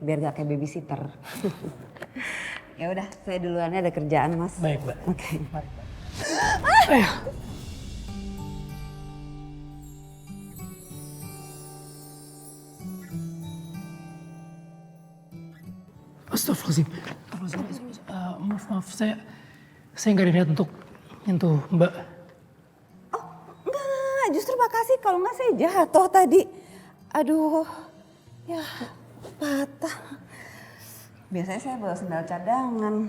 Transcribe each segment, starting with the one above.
biar gak kayak babysitter. Ya udah, saya duluannya ada kerjaan Mas. Baik, Mbak. Oke. Mari, Mbak. Astagfirullahaladzim. Maaf, saya nggak ada niat untuk nyentuh Mbak. Oh, enggak. Justru makasih kalau enggak saya jatuh tadi. Aduh, ya patah. Biasanya saya bawa sendal cadangan.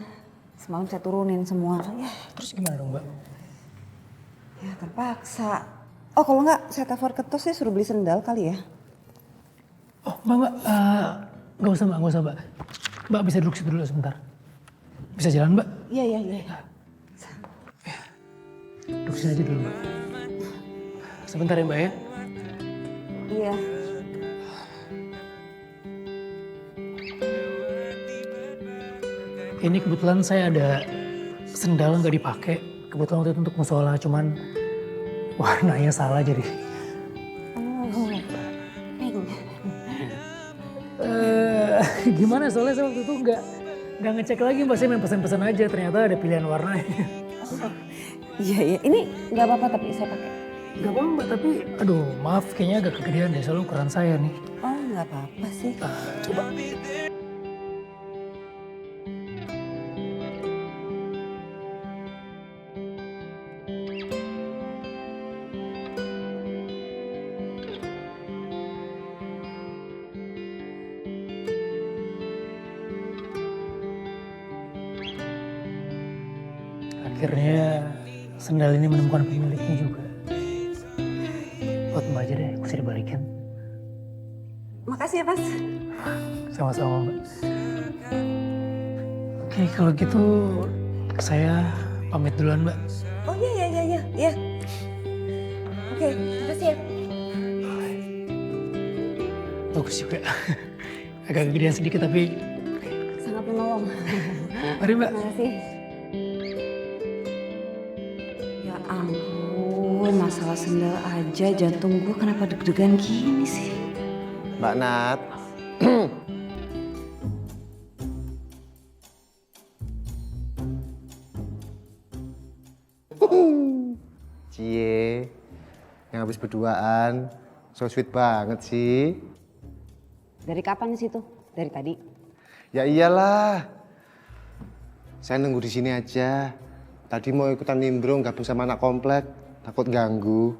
Semalam saya turunin semua. Ya, Terus gimana dong Mbak? ya terpaksa. Oh kalau enggak saya telepon ke Tos, saya suruh beli sendal kali ya. Oh Mbak, nggak usah Mbak. Mbak bisa duduk situ dulu sebentar. Bisa jalan Mbak? Iya. Duduk sini aja dulu Mbak. Sebentar ya Mbak ya. Iya. Ini kebetulan saya ada sendal nggak dipakai. Kebetulan waktu itu untuk musola, cuman warnanya salah jadi. Gimana soalnya saya waktu itu nggak ngecek lagi Mbak, saya main pesan-pesan aja, ternyata ada pilihan warnanya. Iya. Ini nggak apa-apa tapi saya pakai. Gak apa Mbak, tapi aduh maaf kayaknya agak kegedean deh, soalnya ukuran saya nih. Oh nggak apa-apa sih. Coba. Akhirnya sendal ini menemukan pemiliknya juga. Buat Mbak aja deh, aku bisa dibalikin. Makasih ya Mas. Sama-sama Mbak. Oke kalau gitu saya pamit duluan Mbak. Oh iya. Oke, makasih ya. Bagus juga. Agak kegedean sedikit tapi Sangat menolong. mari Mbak. Makasih. Ya ampun, masalah sendal aja jantung gue kenapa deg-degan gini sih? Mbak Nat. Cie, yang habis berduaan, so sweet banget sih. Dari kapan sih tuh? Dari tadi? Ya iyalah, saya nunggu di sini aja. Tadi mau ikutan nimbrung gabung sama anak komplek, takut ganggu.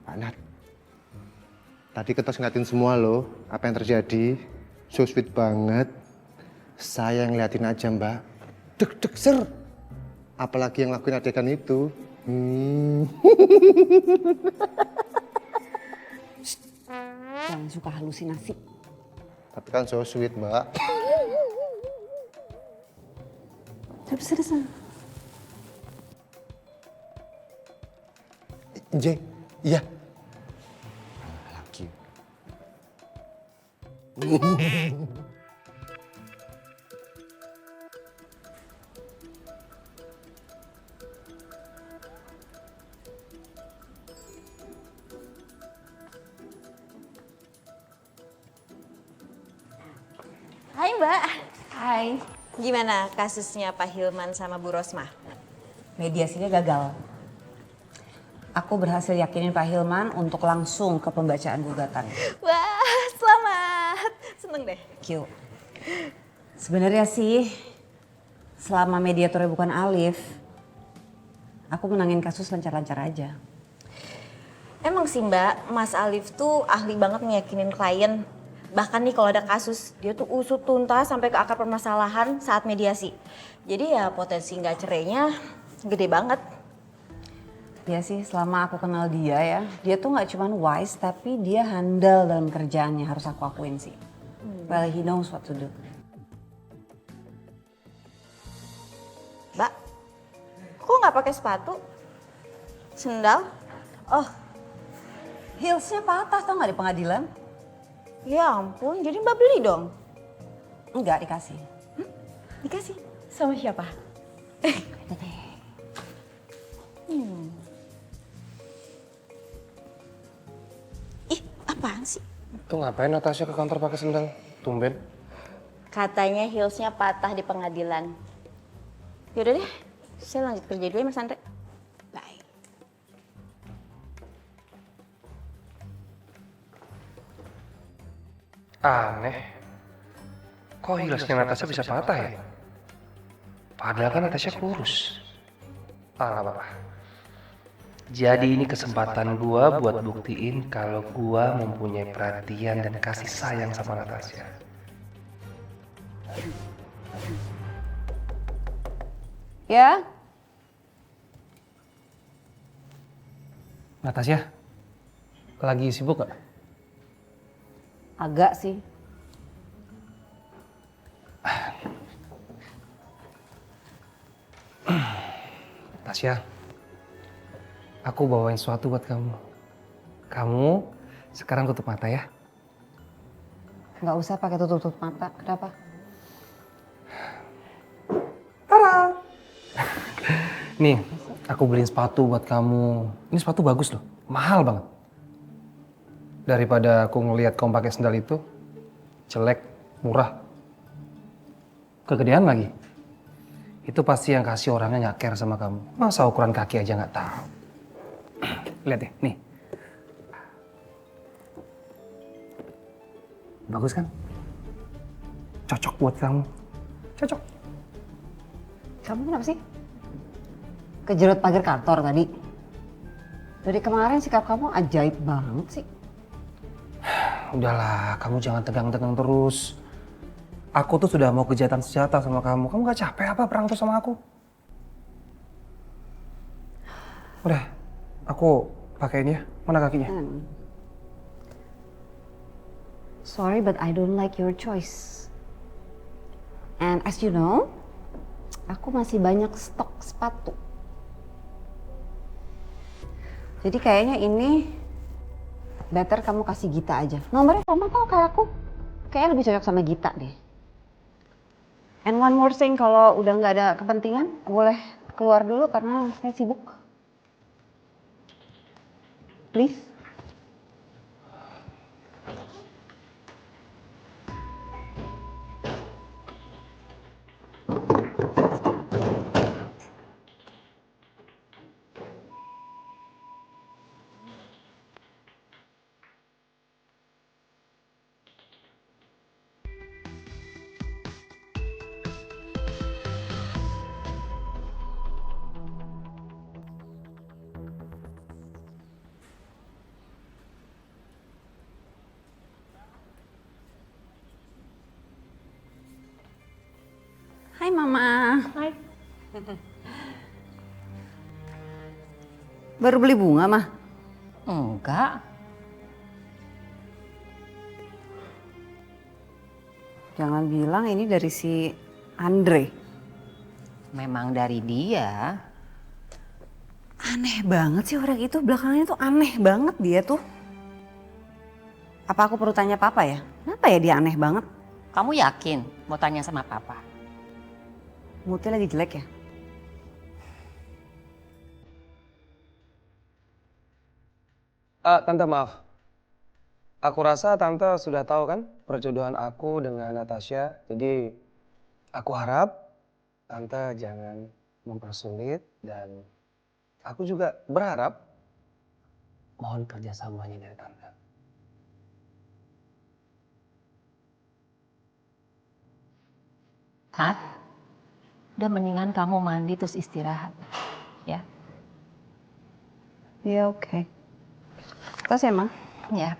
Mbak Nat, tadi Ketos ngeliatin semua loh, apa yang terjadi. So sweet banget. Saya yang ngeliatin aja Mbak. Deg-deg ser. Apalagi yang lakuin adegan itu. Jangan suka halusinasi. Tapi kan so sweet Mbak. Serius. Jeng, iya. Lagi. Hai Mbak. Hai. Gimana kasusnya Pak Hilman sama Bu Rosmah? Mediasinya gagal. Aku berhasil yakinin Pak Hilman untuk langsung ke pembacaan gugatan. Wah, selamat. Seneng deh. Q. Sebenarnya sih, selama mediatornya bukan Alif, aku menangin kasus lancar-lancar aja. Emang sih Mbak, Mas Alif tuh ahli banget ngeyakinin klien. Bahkan nih kalau ada kasus, dia tuh usut tuntas sampai ke akar permasalahan saat mediasi. Jadi ya potensi nggak cerainya gede banget. Ya sih, selama aku kenal dia ya, dia tuh nggak cuman wise, tapi dia handal dalam kerjaannya, harus aku akuin sih. Well, he knows what to do. Mbak, kok nggak pakai sepatu? Sendal? Oh, heelsnya patah tau nggak di pengadilan? Ya ampun, jadi Mbak beli dong? Enggak, dikasih. Dikasih? Sama siapa? Ih, apaan sih? Tuh ngapain Natasha ke kantor pakai sendal? Tumben. Katanya heelsnya patah di pengadilan. Yaudah deh, saya lanjut kerja dulu ya Mas Andre. Bye. Aneh. Kok heelsnya Natasha bisa patah ya? Padahal kan Natasha kurus. Ah, nggak apa-apa. Jadi ini kesempatan gua buat buktiin kalau gua mempunyai perhatian dan kasih sayang sama Natasha. Ya? Natasha, lagi sibuk gak? Agak sih. Tasya, aku bawain sesuatu buat kamu. Kamu sekarang tutup mata ya. Nggak usah pakai tutup mata. Kenapa? Nih, aku beliin sepatu buat kamu. Ini sepatu bagus loh, mahal banget. Daripada aku ngelihat kamu pakai sendal itu, jelek, murah, kegedean lagi. Itu pasti yang kasih orangnya nggak care sama kamu. Masa ukuran kaki aja nggak tahu. Lihat deh, nih. Bagus kan? Cocok buat kamu. Cocok. Kamu kenapa sih? Kejerut pagar kantor tadi. Dari kemarin sikap kamu ajaib banget sih. Udahlah, kamu jangan tegang-tegang terus. Aku tuh sudah mau kejahatan senjata sama kamu. Kamu gak capek apa perang tuh sama aku? Udah, aku pakai ini ya. Mana kakinya? Sorry, but I don't like your choice. And as you know, aku masih banyak stok sepatu. Jadi kayaknya ini better kamu kasih Gita aja. Nomornya sama kok kayak aku. Kayaknya lebih cocok sama Gita deh. And one more thing, kalau udah nggak ada kepentingan, boleh keluar dulu karena saya sibuk. Please. Hai Mama. Hai. Baru beli bunga, Mah? Enggak, Jangan bilang ini dari si Andre. memang dari dia. Aneh banget sih orang itu, belakangnya tuh aneh banget dia tuh. Apa aku perlu tanya Papa ya? Kenapa ya dia aneh banget? Kamu yakin mau tanya sama papa? Moodnya lagi jelek ya? Tante maaf. Aku rasa Tante sudah tahu kan perjodohan aku dengan Natasha. Jadi aku harap Tante jangan mempersulit dan aku juga berharap mohon kerjasamanya dari Tante. Tat, udah mendingan kamu mandi terus istirahat. Ya, Iya oke. Terus ya Mah? ya.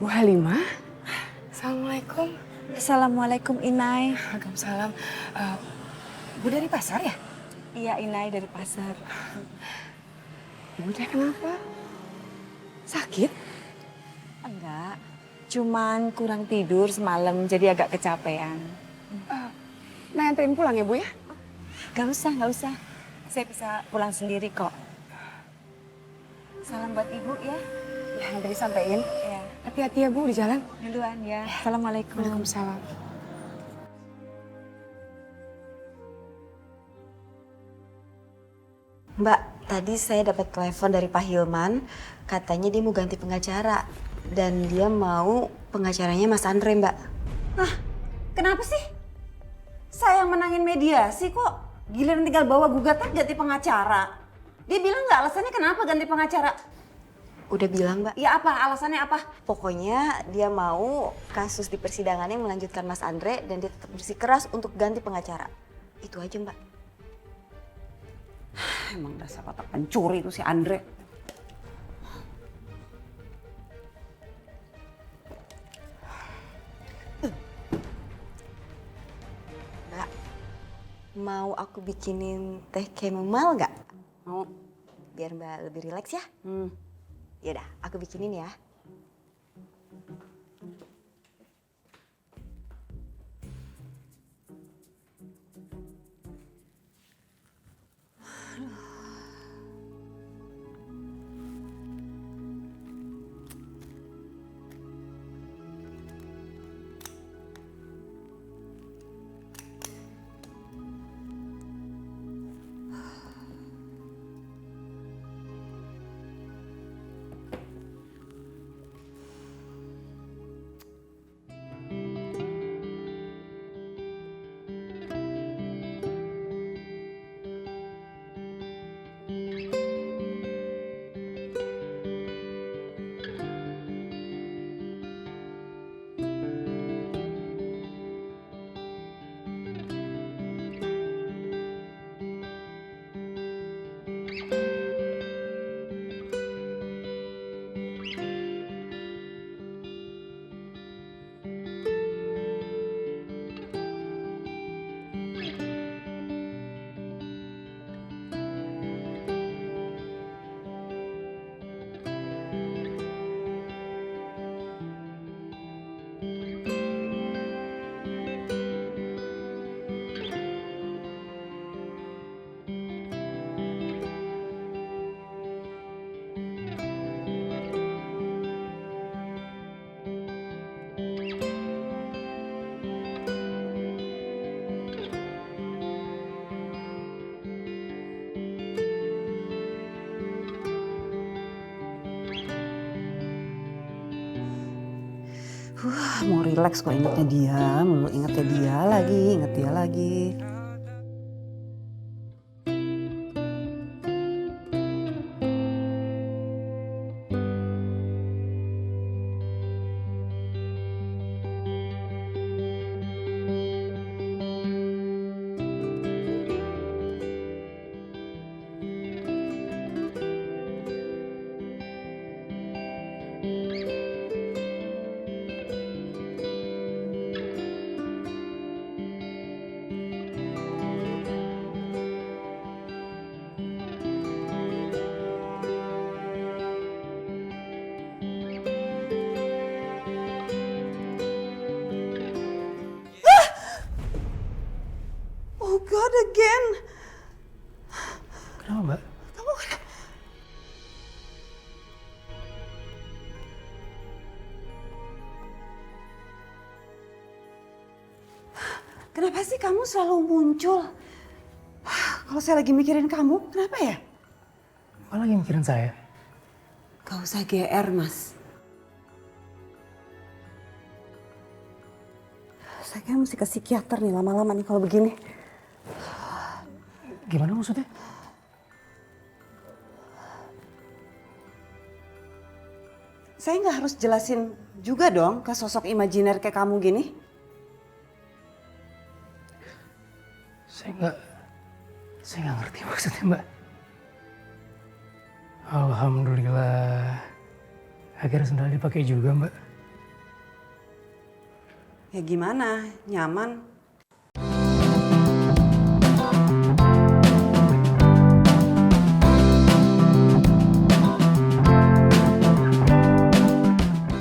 Bu Halimah, Assalamualaikum. Assalamualaikum Inai. Waalaikumsalam. Bu dari pasar ya? Iya Inai dari pasar. Bu teh kenapa? Sakit? Enggak, cuman kurang tidur semalam jadi agak kecapean. Nah, anterin pulang ya Bu ya? Gak usah, gak usah. Saya bisa pulang sendiri kok. Salam buat ibu ya. Ya, nanti disampaikan. Ya. Hati-hati ya Bu di jalan. Duluan ya. Assalamualaikum. Waalaikumsalam. Mbak, tadi saya dapat telepon dari Pak Hilman, katanya dia mau ganti pengacara. Dan dia mau pengacaranya Mas Andre, Mbak. Hah? Kenapa sih? Saya yang menangin mediasi kok. Giliran tinggal bawa gugatan ganti pengacara. Dia bilang nggak alasannya kenapa ganti pengacara? Udah bilang, Mbak. Ya apa? Alasannya apa? Pokoknya dia mau kasus di persidangannya melanjutkan Mas Andre dan dia tetap bersikeras untuk ganti pengacara. Itu aja, Mbak. Emang dasar otak pencuri itu si Andre. Mbak, mau aku bikinin teh chamomile nggak? Mau. Biar Mbak lebih rileks ya. Yaudah, aku bikinin ya. Mau relax kok ingetnya dia, mulu ingetnya dia lagi, inget dia lagi. Oh God, again. Kenapa, Mbak? Kenapa sih kamu selalu muncul? Kalau saya lagi mikirin kamu, kenapa ya? Mbak lagi mikirin saya? Gak usah GR, Mas. Saya kan mesti ke psikiater nih lama-lama nih kalau begini. Gimana maksudnya? Saya nggak harus jelasin juga dong ke sosok imajiner kayak kamu gini. Saya nggak ngerti maksudnya, Mbak. Alhamdulillah, akhirnya sendal dipakai juga, Mbak. Ya gimana? Nyaman?